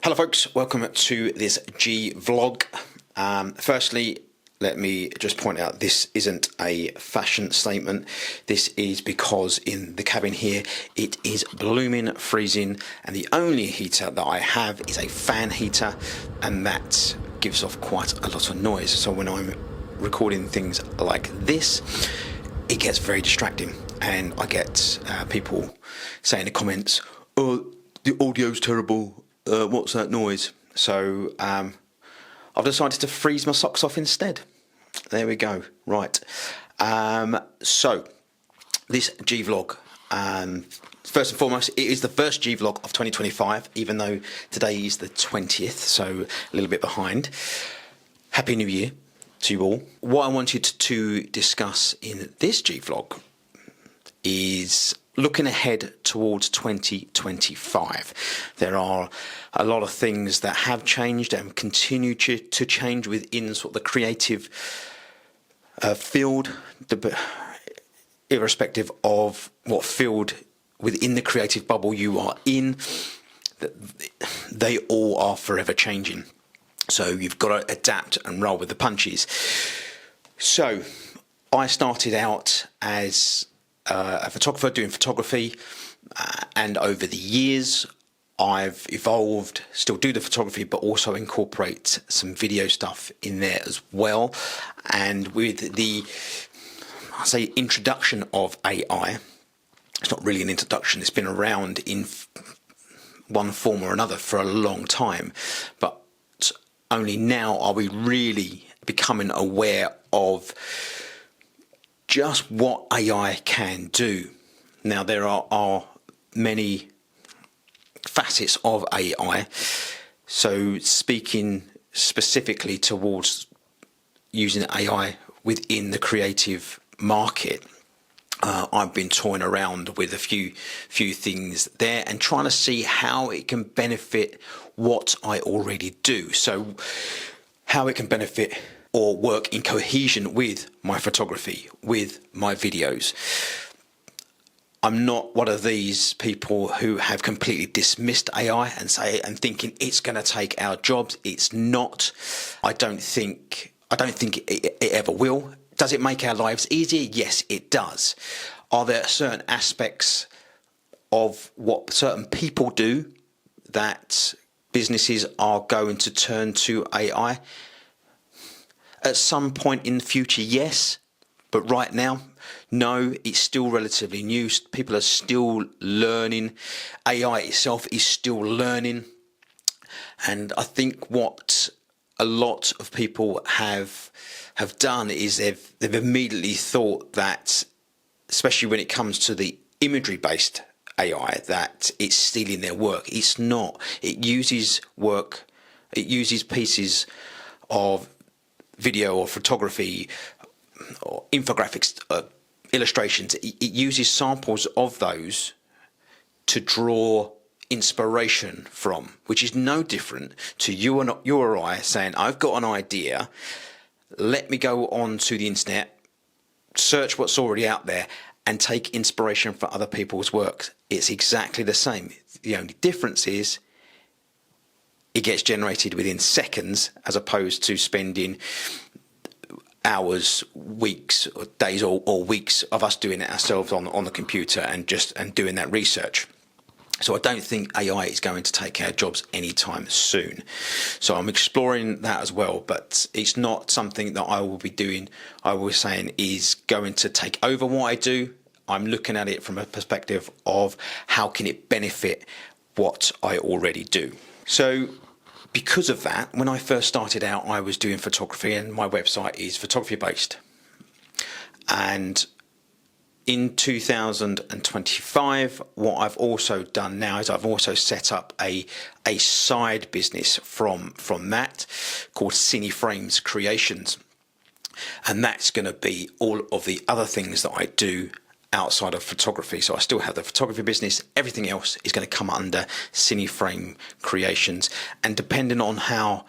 Hello folks, welcome to this GVLOG. Firstly, let me just point out this isn't a fashion statement. This is because in the cabin here it is blooming freezing and the only heater that I have is a fan heater, and that gives off quite a lot of noise. So when I'm recording things like this, it gets very distracting, and I get people saying in the comments, "Oh, the audio's terrible. What's that noise?" So I've decided to freeze my socks off instead. There we go. Right. So this GVLOG, first and foremost, it is the first GVLOG of 2025, even though today is the 20th, so a little bit behind. Happy New Year to you all. What I wanted to discuss in this GVLOG is looking ahead towards 2025. There are a lot of things that have changed and continue to change within sort of the creative field, irrespective of what field within the creative bubble you are in. They all are forever changing. So you've got to adapt and roll with the punches. So I started out as a photographer doing photography, and over the years I've evolved, still do the photography, but also incorporate some video stuff in there as well. And with the, I say, introduction of AI, it's not really an introduction, it's been around in one form or another for a long time, but only now are we really becoming aware of just what AI can do. Now there are many facets of AI, so speaking specifically towards using AI within the creative market, I've been toying around with a few things there and trying to see how it can benefit what I already do. So how it can benefit or work in cohesion with my photography, with my videos. I'm not one of these people who have completely dismissed AI and thinking it's going to take our jobs. It's not. I don't think it ever will. Does it make our lives easier? Yes, it does. Are there certain aspects of what certain people do that businesses are going to turn to AI? At some point in the future, yes, but right now, no, it's still relatively new. People are still learning. AI itself is still learning. And I think what a lot of people have done is they've immediately thought that, especially when it comes to the imagery-based AI, that it's stealing their work. It's not. It uses work, it uses pieces of video or photography or infographics, illustrations. It uses samples of those to draw inspiration from, which is no different to you or I saying, I've got an idea, let me go on to the internet, search what's already out there and take inspiration from other people's work. It's exactly the same. The only difference is it gets generated within seconds, as opposed to spending hours, weeks, or days, or weeks of us doing it ourselves on the computer and doing that research. So I don't think AI is going to take our jobs anytime soon. So I'm exploring that as well, but it's not something that I will be doing. I was saying is going to take over what I do. I'm looking at it from a perspective of how can it benefit what I already do. So because of that, when I first started out, I was doing photography, and my website is photography based. And in 2025, what I've also done now is I've also set up a side business from that called Cine Frames Creations. And that's going to be all of the other things that I do outside of photography. So I still have the photography business. Everything else is going to come under Cine Frame Creations, and depending on how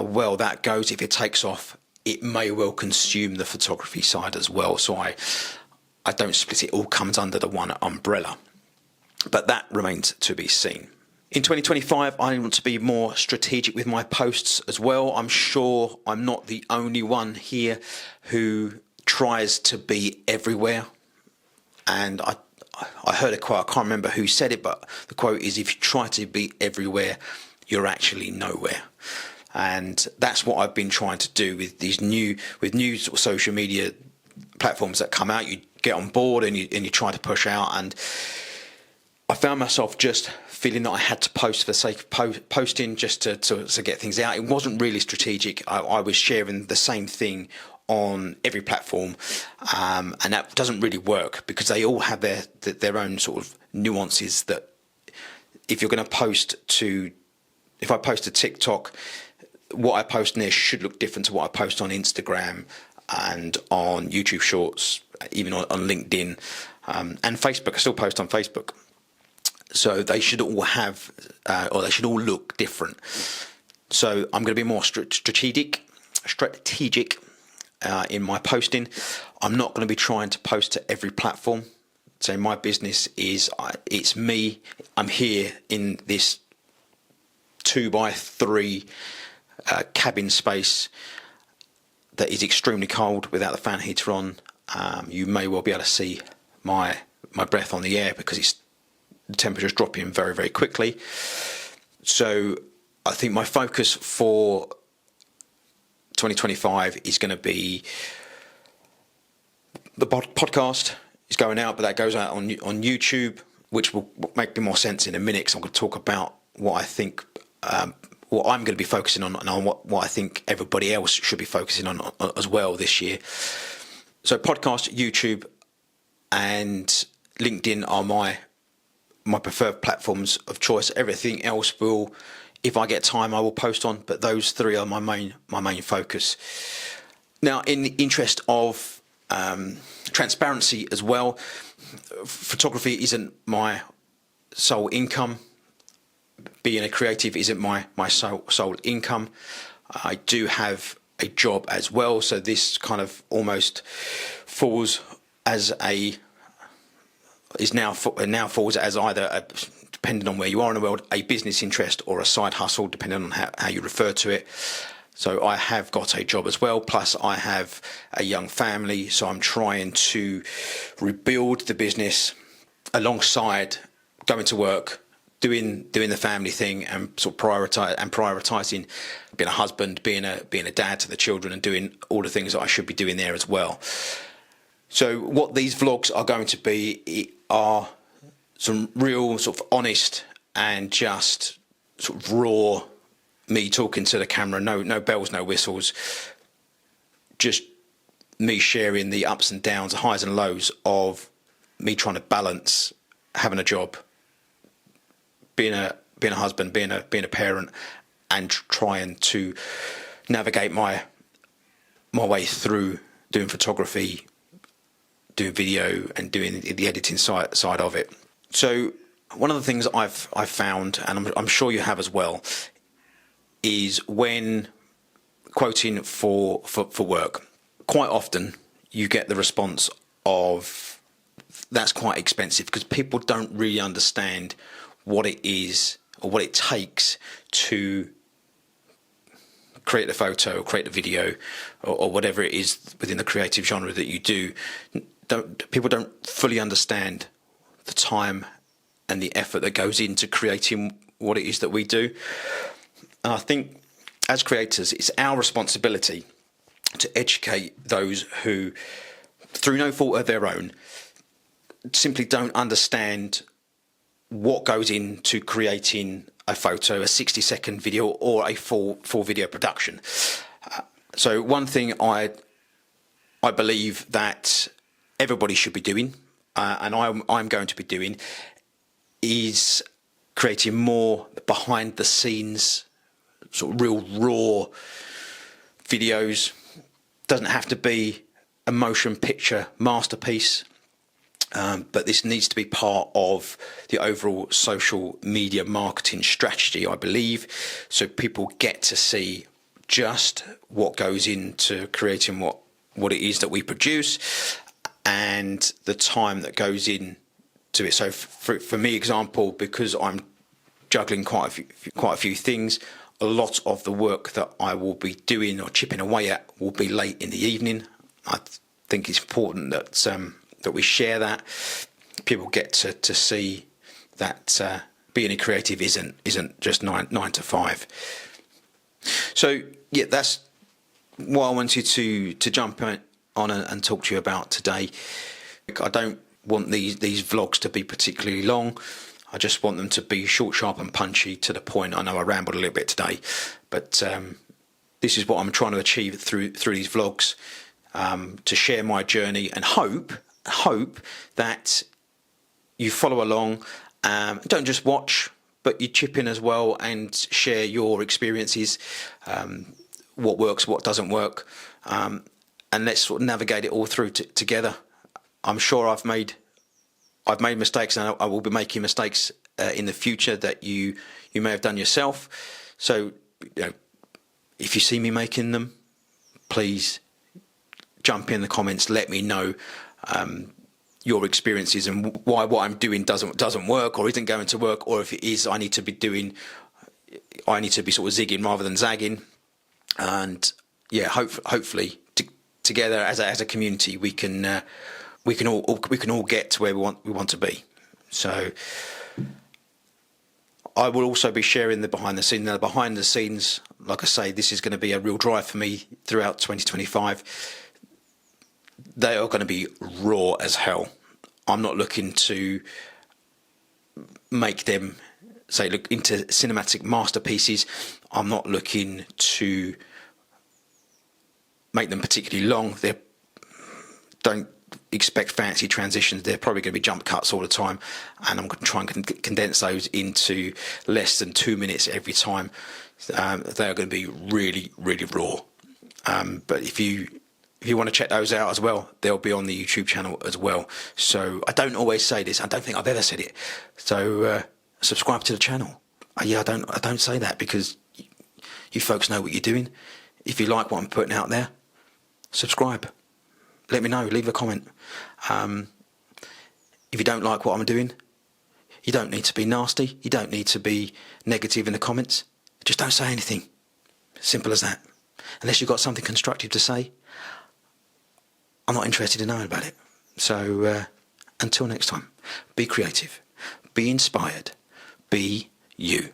well that goes, if it takes off, it may well consume the photography side as well. So I don't split it, all comes under the one umbrella, but that remains to be seen. In 2025, I want to be more strategic with my posts as well. I'm sure I'm not the only one here who tries to be everywhere. And I heard a quote, I can't remember who said it, but the quote is, if you try to be everywhere, you're actually nowhere. And that's what I've been trying to do with these new sort of social media platforms that come out. You get on board and you try to push out, and I found myself just feeling that I had to post for the sake of posting, just to get things out. It wasn't really strategic. I was sharing the same thing on every platform, and that doesn't really work because they all have their own sort of nuances. That if you're going to post to, if I post to TikTok, what I post in there should look different to what I post on Instagram and on YouTube Shorts, even on LinkedIn, and Facebook. I still post on Facebook. So they should all have, or they should all look different. So I'm going to be more strategic in my posting. I'm not going to be trying to post to every platform. So my business is, it's me. I'm here in this 2x3 cabin space that is extremely cold without the fan heater on. You may well be able to see my breath on the air because the temperature's dropping very, very quickly. So I think my focus for 2025 is going to be, the podcast is going out, but that goes out on YouTube, which will make more sense in a minute, because I'm going to talk about what I think, what I'm going to be focusing on, and on what I think everybody else should be focusing on as well this year. So podcast, YouTube, and LinkedIn are my preferred platforms of choice. Everything else will, if I get time, I will post on, but those three are my main focus. Now, in the interest of transparency as well, photography isn't my sole income. Being a creative isn't my sole income. I do have a job as well, so this kind of almost falls as now falls as either depending on where you are in the world, a business interest or a side hustle, depending on how you refer to it. So I have got a job as well, plus I have a young family, so I'm trying to rebuild the business alongside going to work, doing the family thing, and sort of prioritizing being a husband, being a dad to the children, and doing all the things that I should be doing there as well. So what these vlogs are going to be are some real sort of honest and just sort of raw me talking to the camera, no bells, no whistles, just me sharing the ups and downs, the highs and lows of me trying to balance having a job, being a husband, being a parent, and trying to navigate my way through doing photography, doing video, and doing the editing side of it. So one of the things I've found, and I'm sure you have as well, is when quoting for work, quite often you get the response of, that's quite expensive, because people don't really understand what it is or what it takes to create a photo or create a video or whatever it is within the creative genre that you do. People don't fully understand the time and the effort that goes into creating what it is that we do. And I think as creators, it's our responsibility to educate those who, through no fault of their own, simply don't understand what goes into creating a photo, a 60-second video, or a full video production. So one thing I believe that everybody should be doing, and I'm going to be doing, is creating more behind the scenes, sort of real raw videos. Doesn't have to be a motion picture masterpiece, but this needs to be part of the overall social media marketing strategy, I believe, so people get to see just what goes into creating what it is that we produce, and the time that goes in to it. So for me, example, because I'm juggling quite a few things. A lot of the work that I will be doing or chipping away at will be late in the evening. I think it's important that that we share that. People get to see that being a creative isn't just nine to five. So yeah, that's what I wanted to jump on and talk to you about today. I don't want these vlogs to be particularly long. I just want them to be short, sharp and punchy, to the point. I know I rambled a little bit today, but this is what I'm trying to achieve through these vlogs, to share my journey and hope that you follow along. Don't just watch, but you chip in as well and share your experiences, what works, what doesn't work, and let's sort of navigate it all through together. I'm sure I've made mistakes, and I will be making mistakes in the future that you may have done yourself. So, if you see me making them, please jump in the comments. Let me know your experiences and why what I'm doing doesn't work or isn't going to work, or if it is, I need to be sort of zigging rather than zagging. And yeah, hopefully together as a community we can all get to where we want to be. So I will also be sharing the behind the scenes. Now, the behind the scenes, like I say, this is going to be a real drive for me throughout 2025. They are going to be raw as hell. I'm not looking to make them look into cinematic masterpieces. I'm not looking to make them particularly long. Don't expect fancy transitions. They're probably going to be jump cuts all the time, and I'm going to try and condense those into less than 2 minutes every time. They are going to be really, really raw. But if you want to check those out as well, they'll be on the YouTube channel as well. So I don't always say this. I don't think I've ever said it. So subscribe to the channel. Yeah, I don't say that because you folks know what you're doing. If you like what I'm putting out there, subscribe. Let me know. Leave a comment. If you don't like what I'm doing, you don't need to be nasty. You don't need to be negative in the comments. Just don't say anything. Simple as that. Unless you've got something constructive to say, I'm not interested in knowing about it. So until next time, be creative, be inspired, be you.